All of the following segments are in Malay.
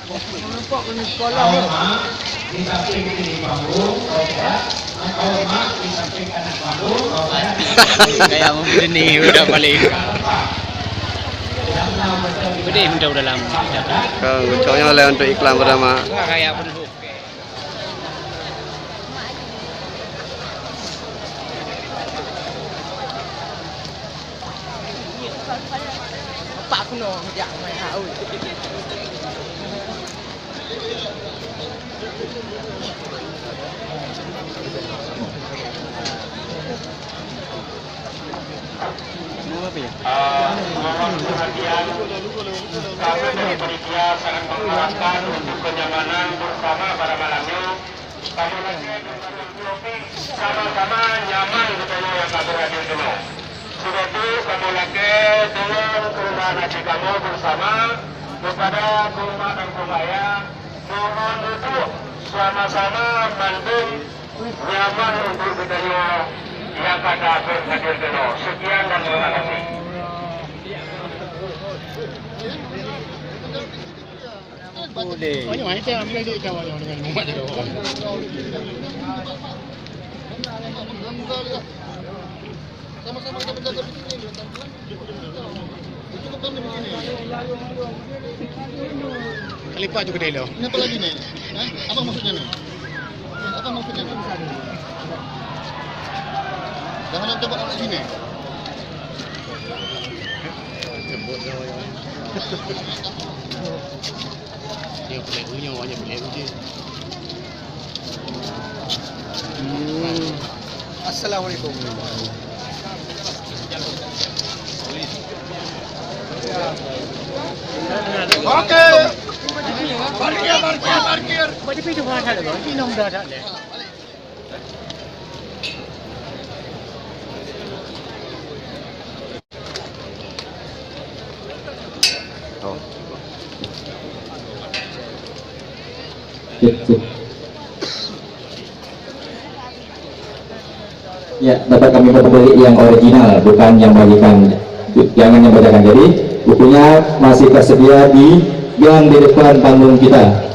Nampak kena sekolah ni. Di samping kiri panggung, atau mak di samping kanan panggung. Kayak mau ni udah balik. Gede udah lama. Kang, ucapnya oleh untuk iklan pertama. Kayak penduduk. Pak kuno jak mai hau. Mohon perhatian, kami dari panitia sangat mengharapkan untuk kenyamanan bersama pada malamnya. Kamu lagi sama-sama nyaman betulnya yang kami hadir dulu. Sudah itu kamu lagi dengan perubahan hati kamu bersama kepada kurma dan kurmaya. Mohon untuk sama-sama mandum nyaman untuk betulnya yang kami hadir dulu. Sekian dan terima kasih. Boleh. Banyak mana saya ambil duit kawan dengan Muhammad tu. Sama-sama kita berjaga di sini. Cukup kami di sini. Kelipat juga dia lo. Ini apa lagi ni? Apa maksudnya ni? Apa maksudnya ni? Jangan nak coba nak sini. Jemput dia. Dia boleh punya awaknya boleh je. Assalamualaikum. Okey. Parkir. Bagi pintu mana ada? Pintu dah ada. Oh. Ya, dapat kami fotokopi yang original, bukan yang bagikan, jangan yang bacakan. Jadi bukunya masih tersedia di gang di depan panggung kita.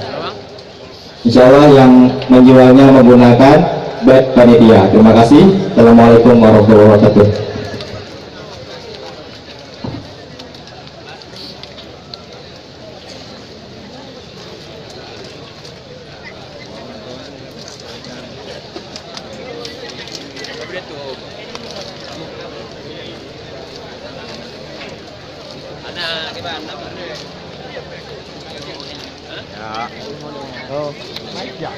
Insya Allah yang menjualnya menggunakan bed panitia. Terima kasih. Assalamualaikum warahmatullahi wabarakatuh. Ya. Oh. Ya.